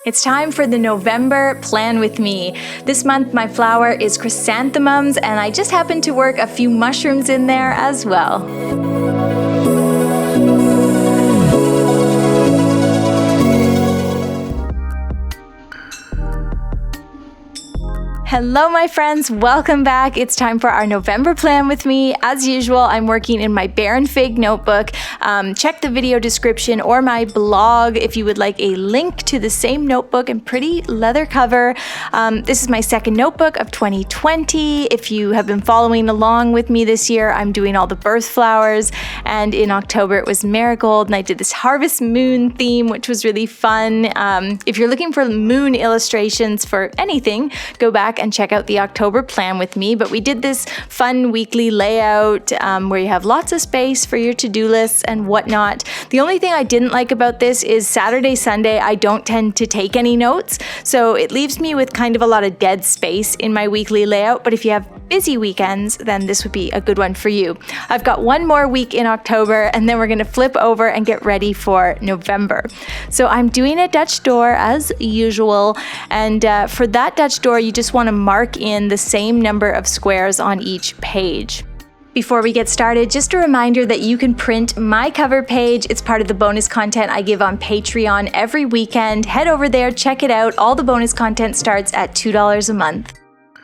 It's time for the November Plan With Me. This month my flower is chrysanthemums and I just happened to work a few mushrooms in there as well. Hello my friends, welcome back. It's time for our November plan with me. As usual, I'm working in my Bear and Fig notebook. Check the video description or my blog if you would like a link to the same notebook and pretty leather cover. This is my second notebook of 2020. If you have been following along with me this year, I'm doing all the birth flowers, and in October it was marigold, and I did this harvest moon theme, which was really fun. If you're looking for moon illustrations for anything, go back and check out the October plan with me. But we did this fun weekly layout where you have lots of space for your to-do lists and whatnot. The only thing I didn't like about this is Saturday, Sunday, I don't tend to take any notes. So it leaves me with kind of a lot of dead space in my weekly layout. But if you have busy weekends, then this would be a good one for you. I've got one more week in October and then we're going to flip over and get ready for November. So I'm doing a Dutch door as usual, and for that Dutch door you just want to mark in the same number of squares on each page. Before we get started, just a reminder that you can print my cover page. It's part of the bonus content I give on Patreon every weekend. Head over there, check it out. All the bonus content starts at $2 a month.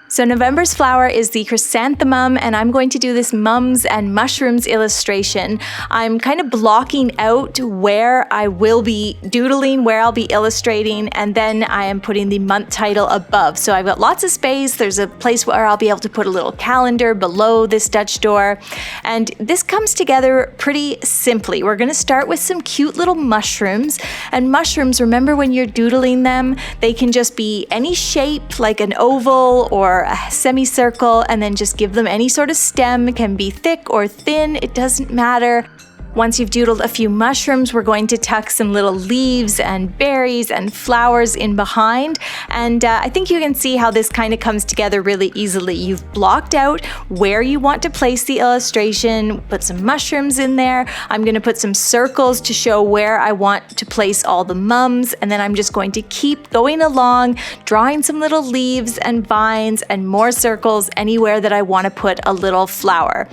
So November's flower is the chrysanthemum, and I'm going to do this mums and mushrooms illustration. I'm kind of blocking out where I will be doodling, where I'll be illustrating, and then I am putting the month title above. So I've got lots of space. There's a place where I'll be able to put a little calendar below this Dutch door. And this comes together pretty simply. We're going to start with some cute little mushrooms. And mushrooms, remember when you're doodling them, they can just be any shape, like an oval or a semicircle, and then just give them any sort of stem. It can be thick or thin, it doesn't matter. Once you've doodled a few mushrooms, we're going to tuck some little leaves and berries and flowers in behind. And I think you can see how this kind of comes together really easily. You've blocked out where you want to place the illustration, put some mushrooms in there. I'm going to put some circles to show where I want to place all the mums. And then I'm just going to keep going along, drawing some little leaves and vines and more circles anywhere that I want to put a little flower.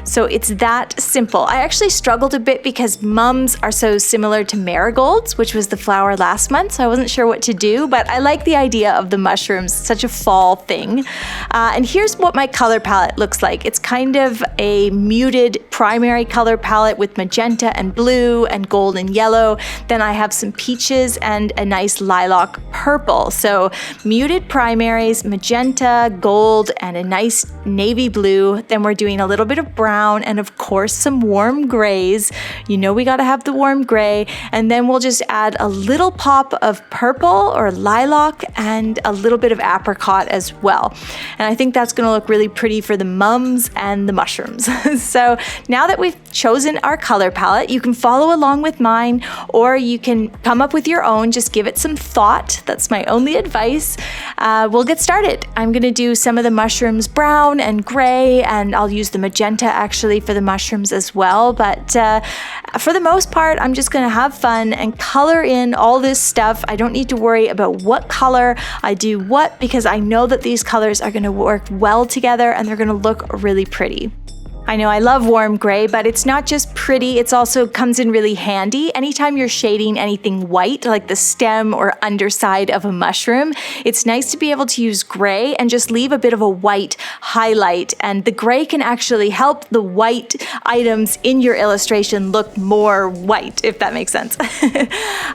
So it's that simple. I actually struggled a bit because mums are so similar to marigolds, which was the flower last month, so I wasn't sure what to do, but I like the idea of the mushrooms, such a fall thing. And here's what my color palette looks like. It's kind of a muted primary color palette with magenta and blue and gold and yellow. Then I have some peaches and a nice lilac purple. So muted primaries, magenta, gold, and a nice navy blue. Then we're doing a little bit of brown and of course some warm grays. You know we gotta have the warm gray, and then we'll just add a little pop of purple or lilac and a little bit of apricot as well. And I think that's gonna look really pretty for the mums and the mushrooms. So now that we've chosen our color palette, you can follow along with mine, or you can come up with your own. Just give it some thought. That's my only advice. We'll get started. I'm gonna do some of the mushrooms brown and gray, and I'll use the magenta actually for the mushrooms as well. But for the most part, I'm just gonna have fun and color in all this stuff. I don't need to worry about what color I do what, because I know that these colors are gonna work well together and they're gonna look really pretty. I know I love warm gray, but it's not just pretty, it's also comes in really handy. Anytime you're shading anything white, like the stem or underside of a mushroom, it's nice to be able to use gray and just leave a bit of a white highlight. And the gray can actually help the white items in your illustration look more white, if that makes sense.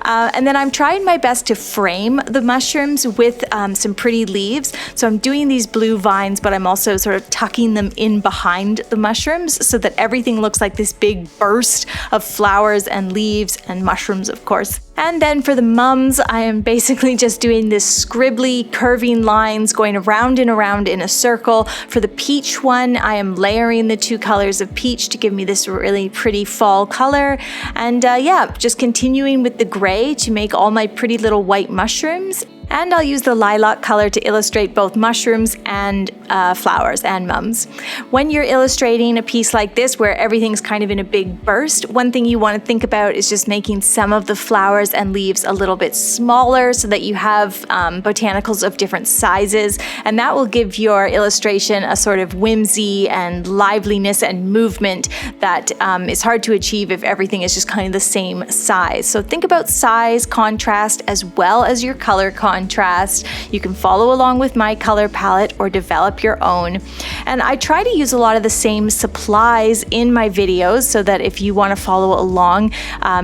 And then I'm trying my best to frame the mushrooms with some pretty leaves. So I'm doing these blue vines, but I'm also sort of tucking them in behind the mushrooms so that everything looks like this big burst of flowers and leaves and mushrooms, of course. And then for the mums, I am basically just doing this scribbly curving lines going around and around in a circle. For the peach one, I am layering the two colors of peach to give me this really pretty fall color. And yeah, just continuing with the gray to make all my pretty little white mushrooms. And I'll use the lilac color to illustrate both mushrooms and flowers and mums. When you're illustrating a piece like this where everything's kind of in a big burst, one thing you want to think about is just making some of the flowers flowers and leaves a little bit smaller so that you have botanicals of different sizes, and that will give your illustration a sort of whimsy and liveliness and movement that is hard to achieve if everything is just kind of the same size. So think about size, contrast, as well as your color contrast. You can follow along with my color palette or develop your own. And I try to use a lot of the same supplies in my videos so that if you want to follow along,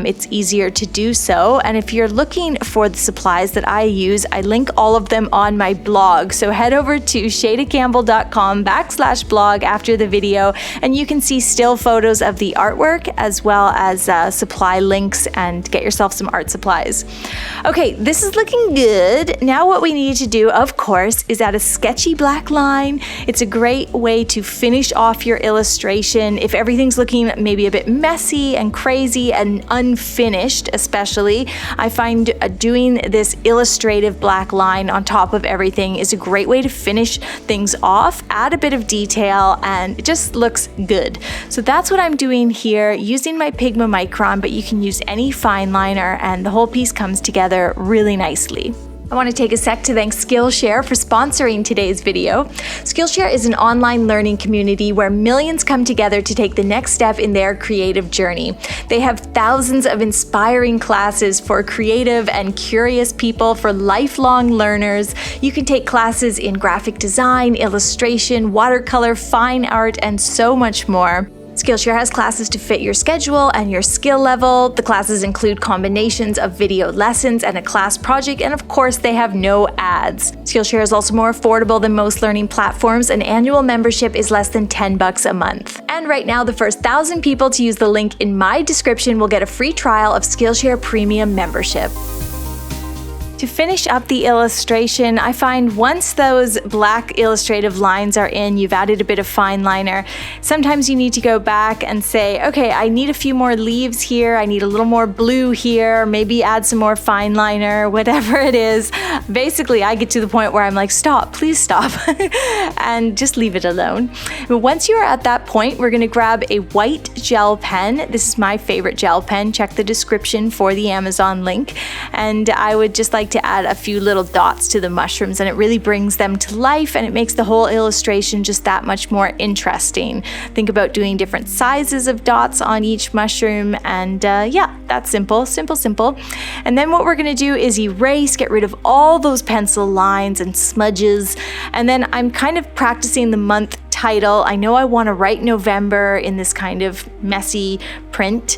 it's easier to do so. And if you're looking for the supplies that I use, I link all of them on my blog. So head over to shaydacampbell.com/blog after the video, and you can see still photos of the artwork as well as supply links and get yourself some art supplies. Okay, this is looking good. Now what we need to do, of course, is add a sketchy black line. It's a great way to finish off your illustration if everything's looking maybe a bit messy and crazy and unfinished. Especially, I find doing this illustrative black line on top of everything is a great way to finish things off, add a bit of detail, and it just looks good. So that's what I'm doing here using my Pigma Micron, but you can use any fine liner and the whole piece comes together really nicely. I want to take a sec to thank Skillshare for sponsoring today's video. Skillshare is an online learning community where millions come together to take the next step in their creative journey. They have thousands of inspiring classes for creative and curious people, for lifelong learners. You can take classes in graphic design, illustration, watercolor, fine art, and so much more. Skillshare has classes to fit your schedule and your skill level. The classes include combinations of video lessons and a class project, and of course they have no ads. Skillshare is also more affordable than most learning platforms. An annual membership is less than $10 a month. And right now, the first 1,000 people to use the link in my description will get a free trial of Skillshare Premium membership. To finish up the illustration, I find once those black illustrative lines are in, you've added a bit of fine liner, sometimes you need to go back and say, okay, I need a few more leaves here, I need a little more blue here, maybe add some more fine liner, whatever it is. Basically, I get to the point where I'm like, stop, please stop, and just leave it alone. But once you're at that point, we're gonna grab a white gel pen. This is my favorite gel pen. Check the description for the Amazon link. And I would just like to add a few little dots to the mushrooms, and it really brings them to life and it makes the whole illustration just that much more interesting. Think about doing different sizes of dots on each mushroom, and yeah, that's simple. And then what we're gonna do is erase, get rid of all those pencil lines and smudges, and then I'm kind of practicing the month title. I know I want to write November in this kind of messy print.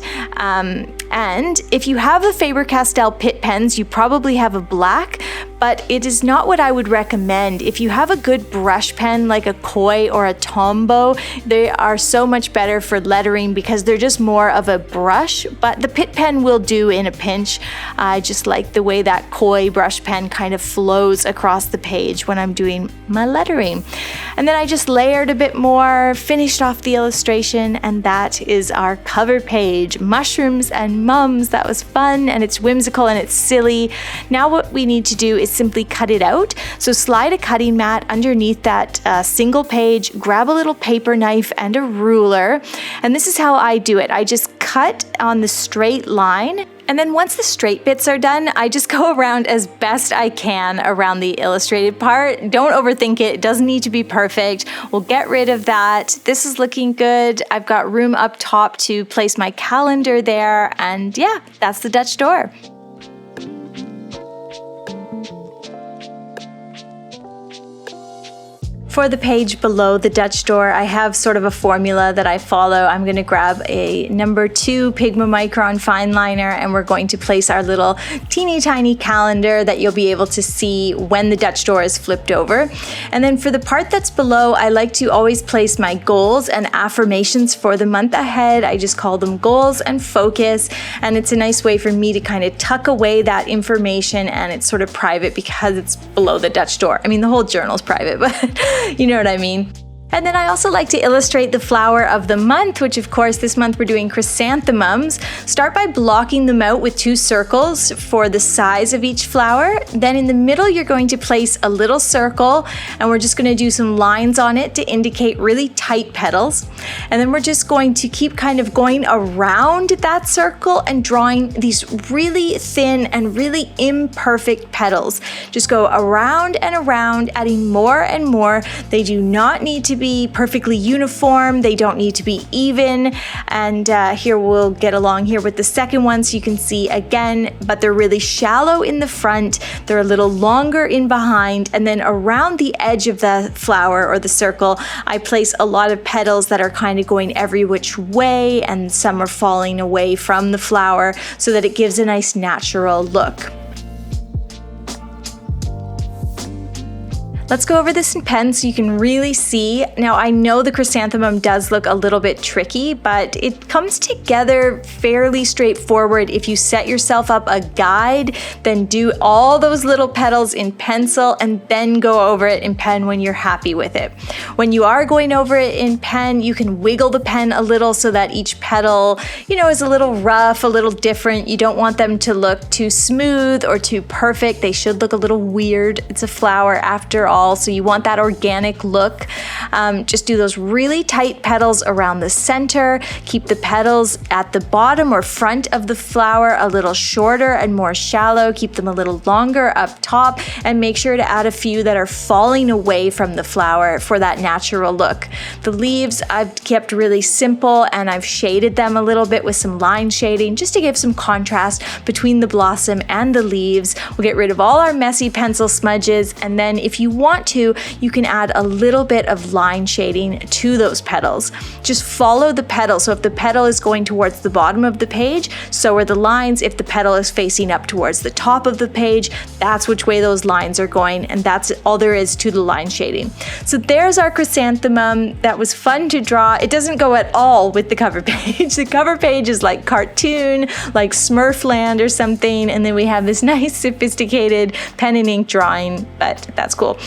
And if you have the Faber-Castell Pitt pens, you probably have a black, but it is not what I would recommend. If you have a good brush pen like a Koi or a Tombow, they are so much better for lettering because they're just more of a brush, but the Pitt pen will do in a pinch. I just like the way that Koi brush pen kind of flows across the page when I'm doing my lettering. And then I just layered a bit more, finished off the illustration, and that is our cover page. Mushrooms and mums. That was fun, and it's whimsical and it's silly. Now what we need to do is simply cut it out. So slide a cutting mat underneath that single page, grab a little paper knife and a ruler, and this is how I do it. I just cut on the straight line, and then once the straight bits are done, I just go around as best I can around the illustrated part. Don't overthink it. It doesn't need to be perfect. We'll get rid of that. This is looking good. I've got room up top to place my calendar there, and yeah, that's the Dutch door. For the page below the Dutch door, I have sort of a formula that I follow. I'm going to grab a number 2 Pigma Micron fine liner, and we're going to place our little teeny tiny calendar that you'll be able to see when the Dutch door is flipped over. And then for the part that's below, I like to always place my goals and affirmations for the month ahead. I just call them goals and focus, and it's a nice way for me to kind of tuck away that information, and it's sort of private because it's below the Dutch door. I mean, the whole journal's private, but you know what I mean. And then I also like to illustrate the flower of the month, which of course this month we're doing chrysanthemums. Start by blocking them out with 2 circles for the size of each flower. Then in the middle you're going to place a little circle, and we're just going to do some lines on it to indicate really tight petals. And then we're just going to keep kind of going around that circle and drawing these really thin and really imperfect petals. Just go around and around, adding more and more. They do not need to be perfectly uniform. They don't need to be even. And here we'll get along here with the second one so you can see again, but they're really shallow in the front. They're a little longer in behind. And then around the edge of the flower or the circle, I place a lot of petals that are kind of going every which way, and some are falling away from the flower so that it gives a nice natural look. Let's go over this in pen so you can really see. Now I know the chrysanthemum does look a little bit tricky, but it comes together fairly straightforward if you set yourself up a guide, then do all those little petals in pencil and then go over it in pen when you're happy with it. When you are going over it in pen, you can wiggle the pen a little so that each petal, is a little rough, a little different. You don't want them to look too smooth or too perfect. They should look a little weird. It's a flower after all. So you want that organic look. Just do those really tight petals around the center. Keep the petals at the bottom or front of the flower a little shorter and more shallow. Keep them a little longer up top, and make sure to add a few that are falling away from the flower for that natural look. The leaves I've kept really simple, and I've shaded them a little bit with some line shading just to give some contrast between the blossom and the leaves. We'll get rid of all our messy pencil smudges, and then if you want to, you can add a little bit of line shading to those petals. Just follow the petal. So if the petal is going towards the bottom of the page, so are the lines. If the petal is facing up towards the top of the page, that's which way those lines are going, and that's all there is to the line shading. So there's our chrysanthemum. That was fun to draw. It doesn't go at all with the cover page. The cover page is like cartoon, like Smurfland or something, and then we have this nice sophisticated pen and ink drawing, but that's cool.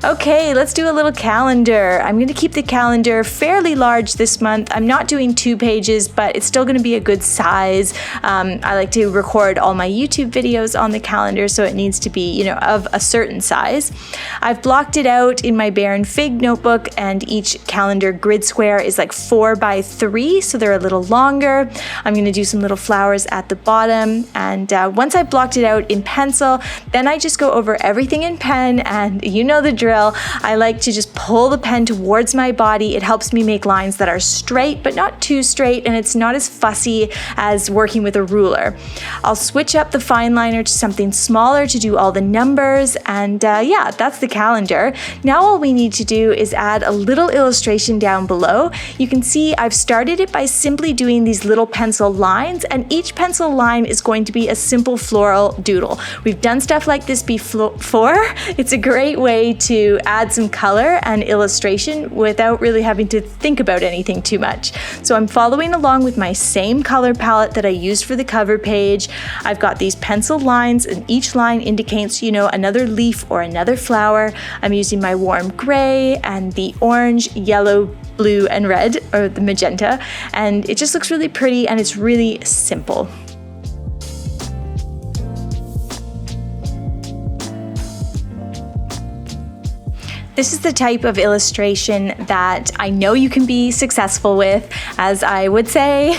Okay, let's do a little calendar. I'm going to keep the calendar fairly large this month. I'm not doing 2 pages, but it's still going to be a good size. I like to record all my YouTube videos on the calendar, so it needs to be, of a certain size. I've blocked it out in my Bear and Fig notebook, and each calendar grid square is like 4 by 3, so they're a little longer. I'm going to do some little flowers at the bottom, and once I've blocked it out in pencil, then I just go over everything in pen, and the drill. I like to just pull the pen towards my body. It helps me make lines that are straight, but not too straight, and it's not as fussy as working with a ruler. I'll switch up the fine liner to something smaller to do all the numbers, and yeah, that's the calendar. Now all we need to do is add a little illustration down below. You can see I've started it by simply doing these little pencil lines, and each pencil line is going to be a simple floral doodle. We've done stuff like this before. It's a great way to add some color and illustration without really having to think about anything too much. So I'm following along with my same color palette that I used for the cover page. I've got these pencil lines, and each line indicates, another leaf or another flower. I'm using my warm gray and the orange, yellow, blue, and red, or the magenta, and it just looks really pretty, and it's really simple. This is the type of illustration that I know you can be successful with. As I would say,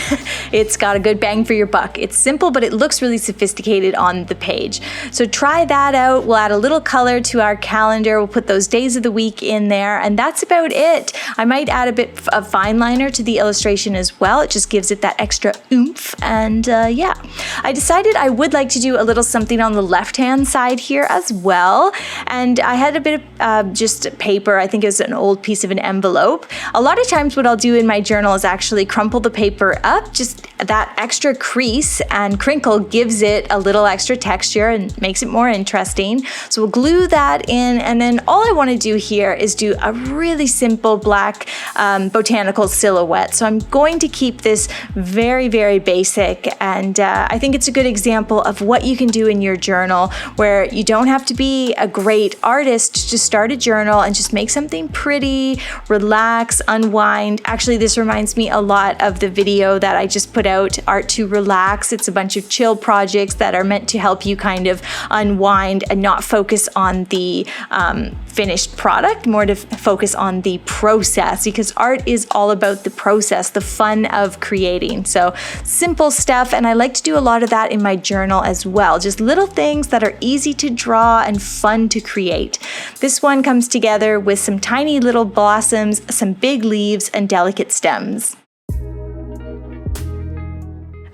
it's got a good bang for your buck. It's simple, but it looks really sophisticated on the page. So try that out. We'll add a little color to our calendar. We'll put those days of the week in there, and that's about it. I might add a bit of fine liner to the illustration as well. It just gives it that extra oomph, and yeah. I decided I would like to do a little something on the left-hand side here as well, and I had a bit of just paper. I think it was an old piece of an envelope. A lot of times what I'll do in my journal is actually crumple the paper up, just That extra crease and crinkle gives it a little extra texture and makes it more interesting. So we'll glue that in, and then all I want to do here is do a really simple black botanical silhouette. So I'm going to keep this very, very basic, and I think it's a good example of what you can do in your journal, where you don't have to be a great artist to start a journal and just make something pretty, relax, unwind. Actually, this reminds me a lot of the video that I just put out, Art to Relax. It's a bunch of chill projects that are meant to help you kind of unwind and not focus on the finished product, more to focus on the process, because art is all about the process, the fun of creating. So simple stuff, and I like to do a lot of that in my journal as well. Just little things that are easy to draw and fun to create. This one comes together with some tiny little blossoms, some big leaves, and delicate stems.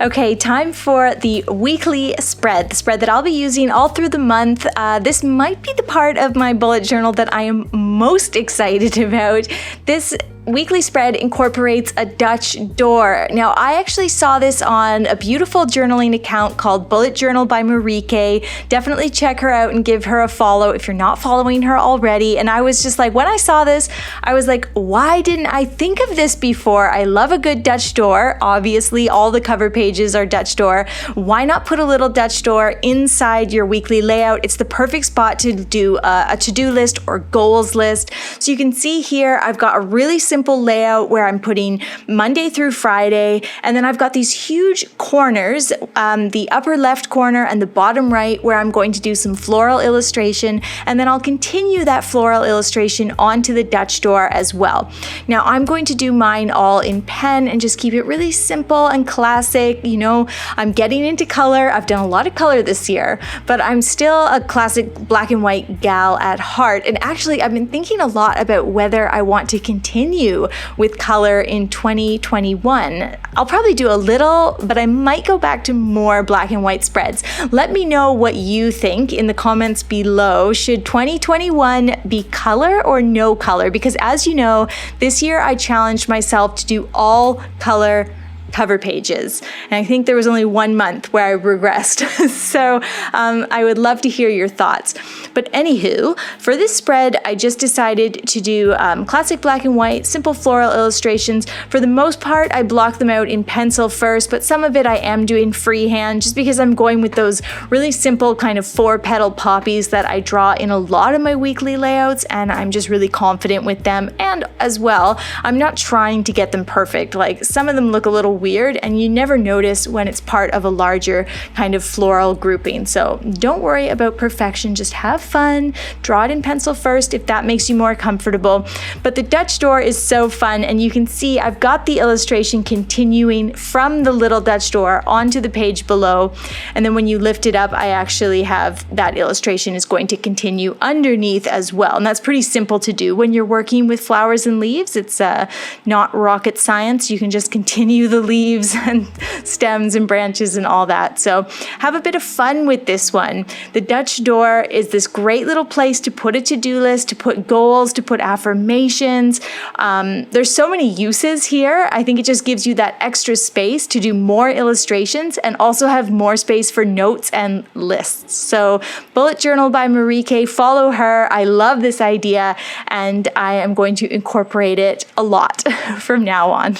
Okay, time for the weekly spread, the spread that I'll be using all through the month. This might be the part of my bullet journal that I am most excited about. This weekly spread incorporates a Dutch door. Now, I actually saw this on a beautiful journaling account called Bullet Journal by Marieke. Definitely check her out and give her a follow if you're not following her already. And I was just like, when I saw this, I was like, why didn't I think of this before? I love a good Dutch door. Obviously, all the cover pages are Dutch door. Why not put a little Dutch door inside your weekly layout? It's the perfect spot to do a to-do list or goals list. So you can see here, I've got a really simple layout where I'm putting Monday through Friday, and then I've got these huge corners, the upper left corner and the bottom right, where I'm going to do some floral illustration, and then I'll continue that floral illustration onto the Dutch door as well. Now I'm going to do mine all in pen and just keep it really simple and classic. You know, I'm getting into color. I've done a lot of color this year, but I'm still a classic black and white gal at heart. And actually, I've been thinking a lot about whether I want to continue with color in 2021. I'll probably do a little, but I might go back to more black and white spreads. Let me know what you think in the comments below. Should 2021 be color or no color? Because as you know, this year I challenged myself to do all color cover pages. And I think there was only 1 month where I regressed. So I would love to hear your thoughts. But anywho, for this spread, I just decided to do classic black and white, simple floral illustrations. For the most part, I block them out in pencil first, but some of it I am doing freehand just because I'm going with those really simple kind of 4-petal poppies that I draw in a lot of my weekly layouts, and I'm just really confident with them. And as well, I'm not trying to get them perfect. Like, some of them look a little weird and you never notice when it's part of a larger kind of floral grouping. So don't worry about perfection, just have fun, draw it in pencil first if that makes you more comfortable. But the Dutch door is so fun, and you can see I've got the illustration continuing from the little Dutch door onto the page below, and then when you lift it up, I actually have that illustration is going to continue underneath as well. And that's pretty simple to do when you're working with flowers and leaves. It's not rocket science. You can just continue the leaves and stems and branches and all that. So have a bit of fun with this one. The Dutch door is this great little place to put a to-do list, to put goals, to put affirmations. There's so many uses here. I think it just gives you that extra space to do more illustrations and also have more space for notes and lists. So Bullet Journal by Marieke, follow her. I love this idea, and I am going to incorporate it a lot from now on.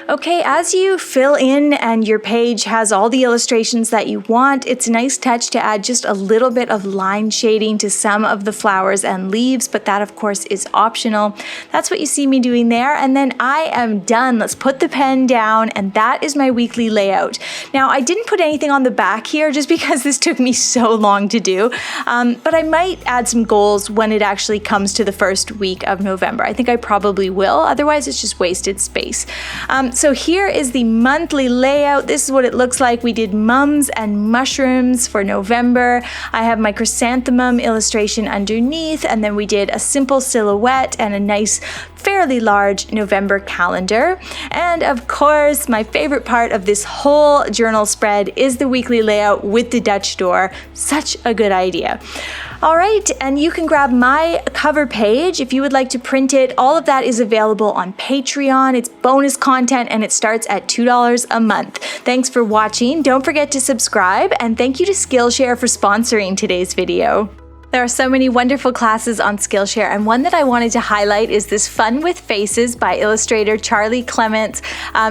Okay, as you fill in and your page has all the illustrations that you want, it's a nice touch to add just a little bit of line shading to some of the flowers and leaves, but that of course is optional. That's what you see me doing there, and then I am done. Let's put the pen down, and that is my weekly layout. Now, I didn't put anything on the back here just because this took me so long to do, but I might add some goals when it actually comes to the first week of November. I think I probably will, otherwise it's just wasted space. So here is the monthly layout. This is what it looks like. We did mums and mushrooms for November. I have my chrysanthemum illustration underneath, and then we did a simple silhouette and a nice, fairly large November calendar. And of course, my favorite part of this whole journal spread is the weekly layout with the Dutch door. Such a good idea. All right, and you can grab my cover page if you would like to print it. All of that is available on Patreon. It's bonus content and it starts at $2 a month. Thanks for watching. Don't forget to subscribe, and thank you to Skillshare for sponsoring today's video. There are so many wonderful classes on Skillshare, and one that I wanted to highlight is this Fun with Faces by illustrator Charlie Clements.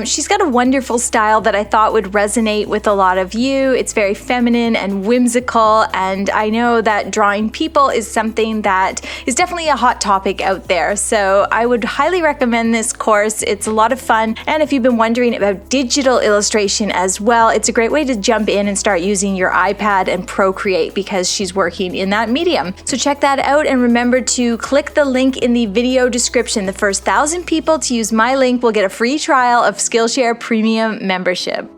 She's got a wonderful style that I thought would resonate with a lot of you. It's very feminine and whimsical, and I know that drawing people is something that is definitely a hot topic out there. So I would highly recommend this course. It's a lot of fun, and if you've been wondering about digital illustration as well, it's a great way to jump in and start using your iPad and Procreate because she's working in that medium. So check that out, and remember to click the link in the video description. The first 1,000 people to use my link will get a free trial of Skillshare Premium membership.